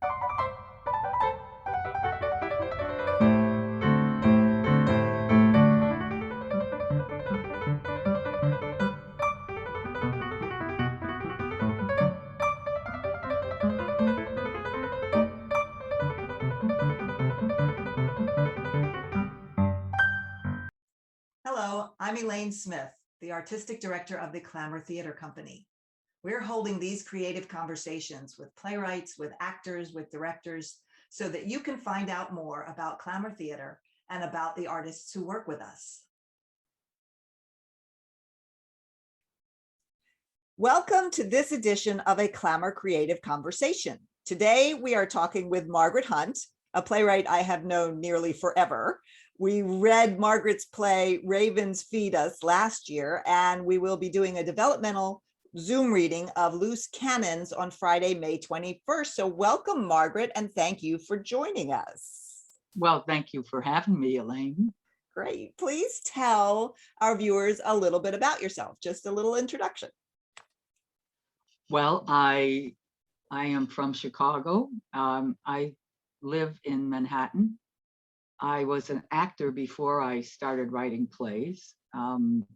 Hello, I'm Elaine Smith, the Artistic Director of the Clamour Theater Company. We're holding these creative conversations with playwrights, with actors, with directors, so that you can find out more about Clamour Theater and about the artists who work with us. Welcome to this edition of a Clamour Creative Conversation. Today, we are talking with Margaret Hunt, a playwright I have known nearly forever. We read Margaret's play, Ravens Feed Us, last year, and we will be doing a developmental Zoom reading of Loose Cannons on Friday, May 21st. So welcome, Margaret, and thank you for joining us. Well, thank you for having me, Elaine. Great. Please tell our viewers a little bit about yourself, just a little introduction. Well, I am from Chicago. I live in Manhattan. I was an actor before I started writing plays, and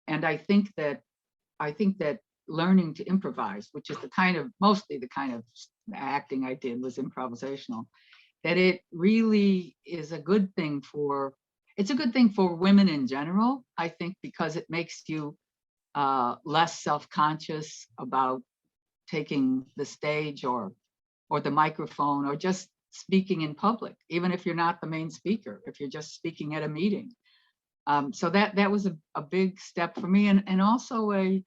I think that learning to improvise, which is mostly the kind of acting I did, was improvisational. That it really is a good thing for women in general. I think because it makes you less self-conscious about taking the stage or the microphone or just speaking in public, even if you're not the main speaker, if you're just speaking at a meeting. So that was a big step for me, and also it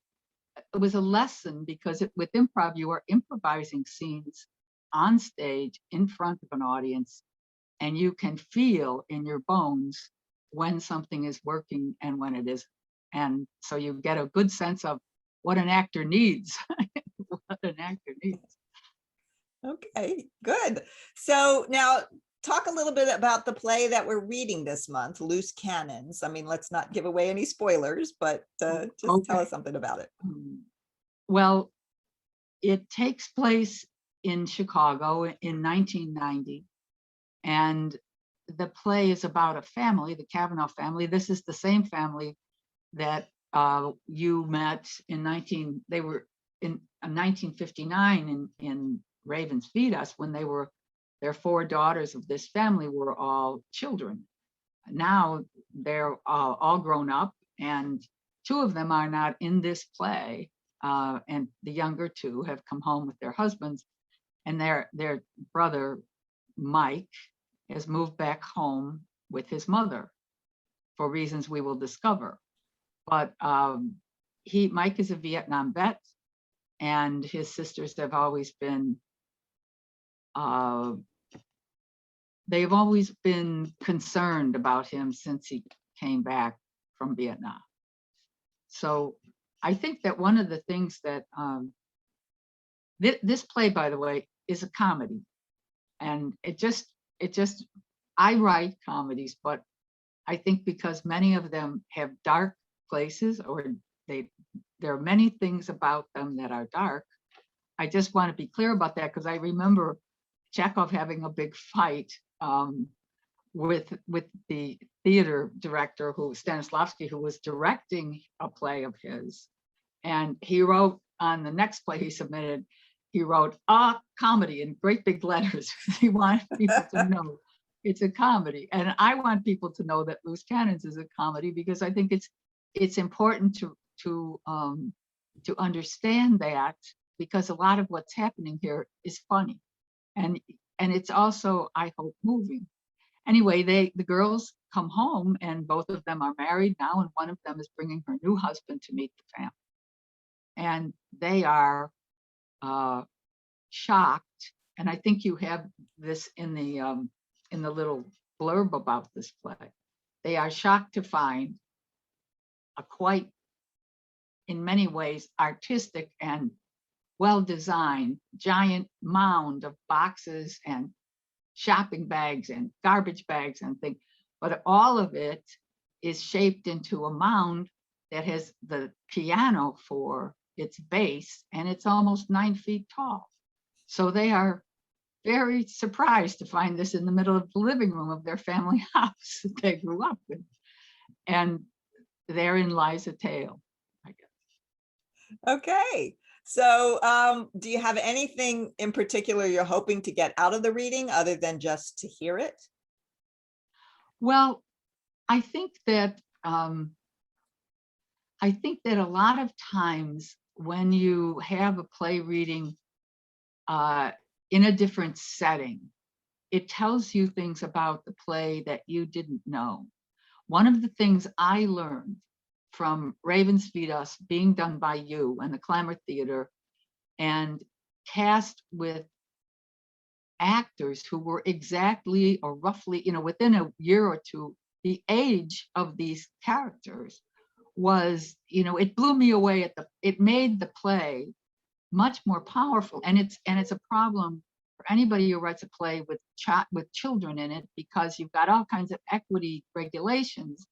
was a lesson, because with improv, you are improvising scenes on stage in front of an audience, and you can feel in your bones when something is working and when it isn't. And so you get a good sense of what an actor needs. What an actor needs. Okay, good. So now talk a little bit about the play that we're reading this month, Loose Cannons. I mean, let's not give away any spoilers, but just tell us something about it. Well, it takes place in Chicago in 1990. And the play is about a family, the Kavanaugh family. This is the same family that you met in 1959 in Ravens Feed Us, when their four daughters of this family were all children. Now they're all grown up, and two of them are not in this play, and the younger two have come home with their husbands, and their brother Mike has moved back home with his mother for reasons we will discover. But Mike is a Vietnam vet, and his sisters have always been they've always been concerned about him since he came back from Vietnam. So I think that one of the things that this play, by the way, is a comedy, and I write comedies, but I think because many of them have dark places, or there are many things about them that are dark. I just want to be clear about that, because I remember Chekhov having a big fight with the theater director, Stanislavski, who was directing a play of his, and he wrote on the next play he submitted, he wrote "a comedy" in great big letters. He wanted people to know it's a comedy, and I want people to know that Loose Cannons is a comedy, because I think it's important to understand that, because a lot of what's happening here is funny, and it's also, I hope, moving. Anyway, the girls come home, and both of them are married now, and one of them is bringing her new husband to meet the family, and they are shocked. And I think you have this in the little blurb about this play. They are shocked to find a quite, in many ways, artistic and well-designed giant mound of boxes and shopping bags and garbage bags and things, but all of it is shaped into a mound that has the piano for its base, and it's almost 9 feet tall. So they are very surprised to find this in the middle of the living room of their family house that they grew up in. And therein lies a tale, I guess. Okay. So do you have anything in particular you're hoping to get out of the reading other than just to hear it? Well, I think that a lot of times when you have a play reading in a different setting, it tells you things about the play that you didn't know. One of the things I learned from Ravens Feed Us being done by you and the Clamour Theater and cast with actors who were exactly or roughly, within a year or two, the age of these characters was, it blew me away it made the play much more powerful. And it's a problem for anybody who writes a play with children in it, because you've got all kinds of equity regulations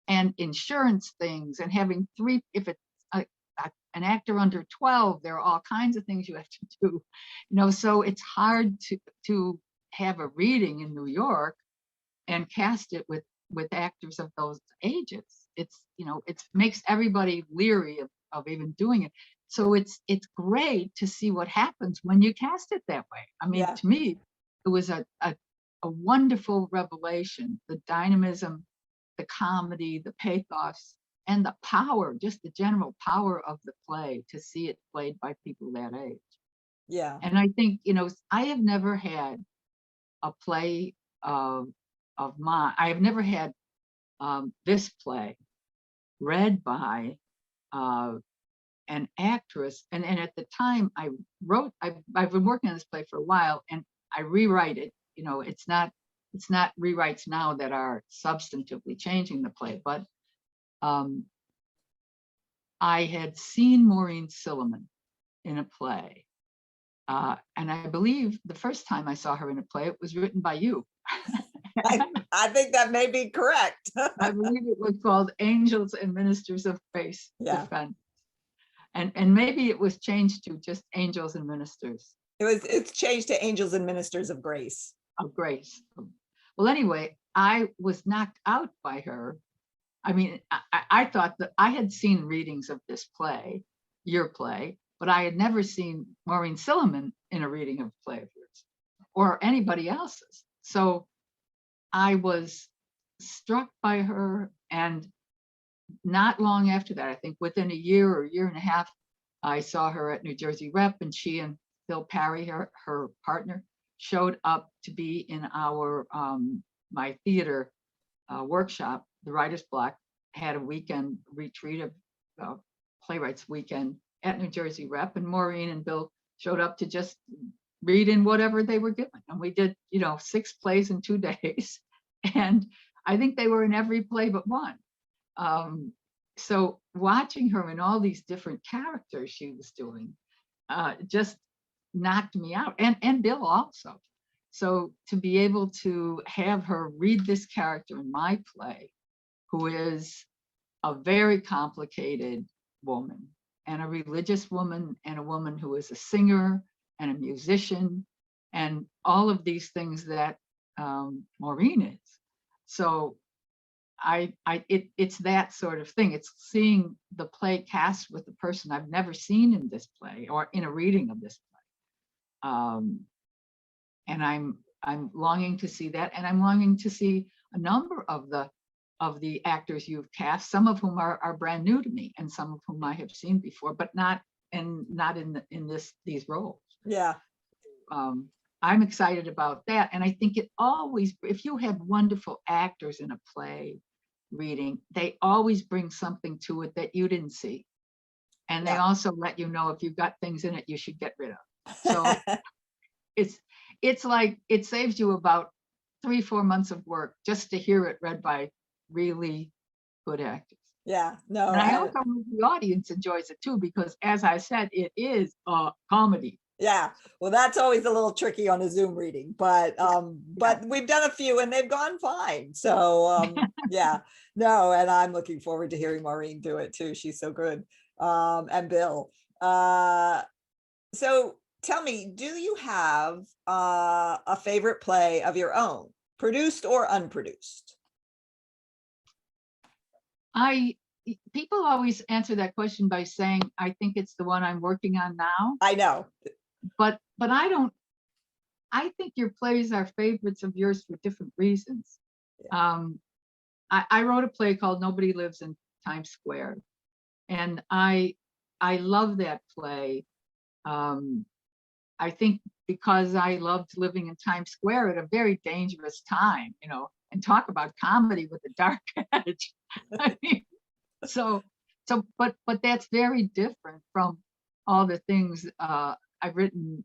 and insurance things, and having if it's an actor under 12, there are all kinds of things you have to do, so it's hard to have a reading in New York and cast it with actors of those ages. It's, it makes everybody leery of even doing it. So it's great to see what happens when you cast it that way. I mean, Yeah. To me, it was a wonderful revelation, the dynamism, the comedy, the pathos, and the power, just the general power of the play, to see it played by people that age. Yeah. And I think, I have never had a play of mine. I have never had this play read by an actress. And at the time I've been working on this play for a while, and I rewrite it. It's not rewrites now that are substantively changing the play, but I had seen Maureen Silliman in a play. And I believe the first time I saw her in a play, it was written by you. I think that may be correct. I believe it was called Angels and Ministers of Grace Defense. And maybe it was changed to just Angels and Ministers. It's changed to Angels and Ministers of Grace. Of Grace. Well, anyway, I was knocked out by her. I mean, I thought that I had seen readings of this play, your play, but I had never seen Maureen Silliman in a reading of a play of yours or anybody else's. So I was struck by her, and not long after that, I think within a year or year and a half, I saw her at New Jersey Rep, and she and Phil Parry, her partner, showed up to be in our my theater workshop. The Writer's Block had a weekend retreat of playwrights weekend at New Jersey Rep, and Maureen and Bill showed up to just read in whatever they were given. And we did, 6 plays in 2 days. And I think they were in every play but one. So watching her in all these different characters she was doing just knocked me out, and Bill also. So to be able to have her read this character in my play, who is a very complicated woman, and a religious woman, and a woman who is a singer and a musician, and all of these things that Maureen is. So it's that sort of thing. It's seeing the play cast with a person I've never seen in this play or in a reading of this play. And I'm longing to see that, and I'm longing to see a number of the actors you've cast, some of whom are brand new to me, and some of whom I have seen before, but not in these roles. Yeah. I'm excited about that. And I think it always, if you have wonderful actors in a play reading, they always bring something to it that you didn't see. And they also let you know if you've got things in it you should get rid of. So it's like, it saves you about 3-4 months of work just to hear it read by really good actors. Yeah, no. And I hope the audience enjoys it too, because as I said, it is a comedy. Yeah, well, that's always a little tricky on a Zoom reading, but we've done a few and they've gone fine. So yeah, no, and I'm looking forward to hearing Maureen do it too. She's so good. And Bill. So tell me, do you have a favorite play of your own, produced or unproduced? People always answer that question by saying, I think it's the one I'm working on now, I know. but I don't. I think your plays are favorites of yours for different reasons. I wrote a play called Nobody Lives in Times Square, and I love that play. I think because I loved living in Times Square at a very dangerous time, and talk about comedy with a dark edge. I mean, but that's very different from all the things I've written.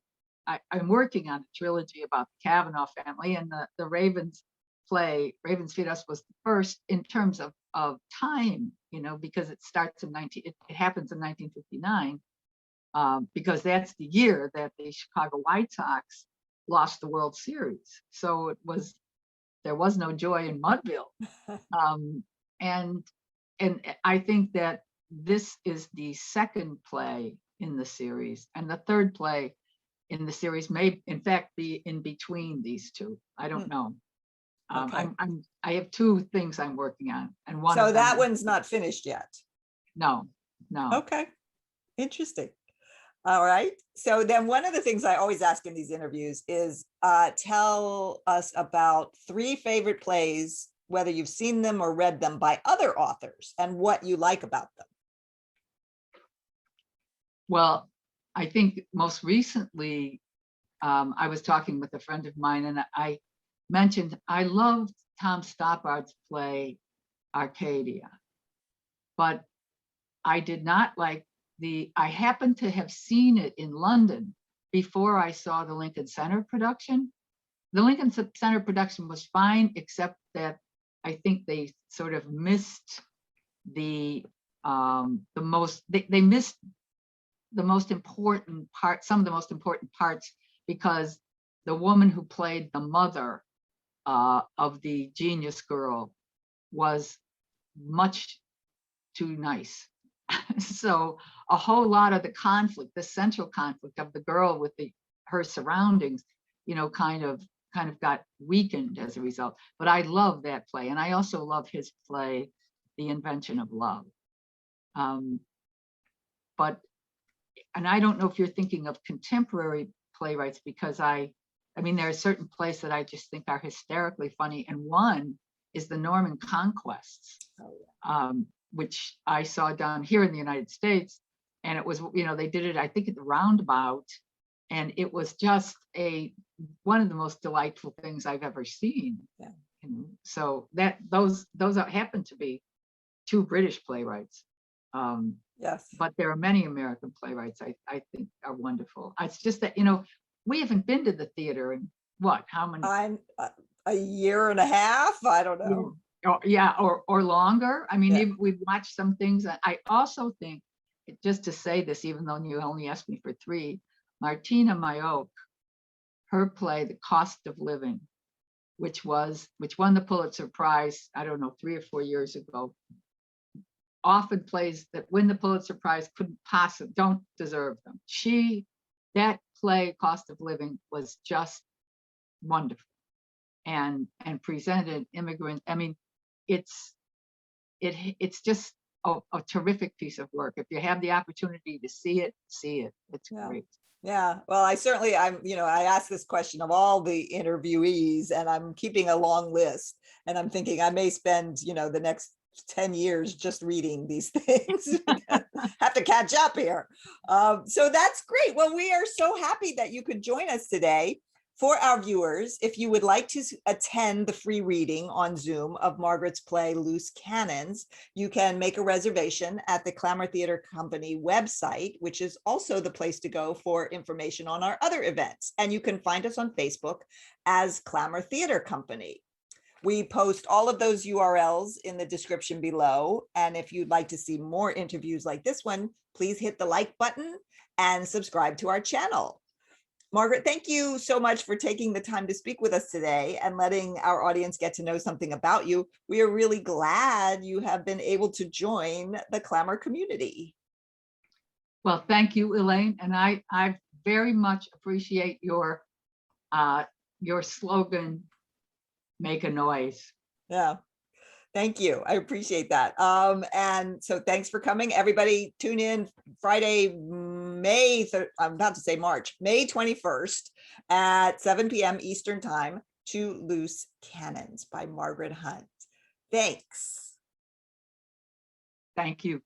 I'm working on a trilogy about the Kavanaugh family, and the Ravens play, Ravens Feed Us, was the first in terms of time, because it starts in it happens in 1959, because that's the year that the Chicago White Sox lost the World Series. So there was no joy in Mudville. And I think that this is the second play in the series, and the third play in the series may in fact be in between these two. I don't know. Okay. I have two things I'm working on, and one So of them that one's not finished yet. No. Okay, interesting. All right. So then one of the things I always ask in these interviews is tell us about 3 favorite plays, whether you've seen them or read them by other authors, and what you like about them. Well, I think most recently, I was talking with a friend of mine, and I mentioned I loved Tom Stoppard's play Arcadia, but I did not like I happened to have seen it in London before I saw the Lincoln Center production. The Lincoln Center production was fine, except that I think they sort of missed they missed the most important part, some of the most important parts, because the woman who played the mother of the genius girl was much too nice. So a whole lot of the conflict, the central conflict of the girl with her surroundings, kind of got weakened as a result. But I love that play, and I also love his play, The Invention of Love. And I don't know if you're thinking of contemporary playwrights, because I mean, there are certain plays that I just think are hysterically funny, and one is The Norman Conquests, which I saw down here in the United States, and it was, they did it, I think, at the Roundabout, and it was just one of the most delightful things I've ever seen. Yeah. So those happen to be 2 British playwrights. Yes. But there are many American playwrights I think are wonderful. It's just that, we haven't been to the theater in how many? I'm a year and a half. I don't know. Or longer. I mean, Yeah. we've watched some things. I also think, just to say this, even though you only asked me for 3, Martina Mayock, her play, The Cost of Living, which won the Pulitzer Prize, I don't know, 3 or 4 years ago. Often plays that win the Pulitzer Prize don't deserve them. That play, Cost of Living, was just wonderful, and presented immigrants. I mean, it's just a terrific piece of work. If you have the opportunity to see it. It's great. Yeah, well, I asked this question of all the interviewees, and I'm keeping a long list, and I'm thinking I may spend, the next 10 years just reading these things. Have to catch up here. So that's great. Well, we are so happy that you could join us today. For our viewers, if you would like to attend the free reading on Zoom of Margaret's play, Loose Cannons, you can make a reservation at the Clamour Theater Company website, which is also the place to go for information on our other events. And you can find us on Facebook as Clamour Theater Company. We post all of those URLs in the description below. And if you'd like to see more interviews like this one, please hit the like button and subscribe to our channel. Margaret, thank you so much for taking the time to speak with us today and letting our audience get to know something about you. We are really glad you have been able to join the Clamour community. Well, thank you, Elaine. And I've very much appreciate your slogan, make a noise. Yeah. Thank you. I appreciate that. And so thanks for coming. Everybody tune in Friday, I'm about to say March, May 21st at 7 p.m. Eastern time to Loose Cannons by Margaret Hunt. Thanks. Thank you.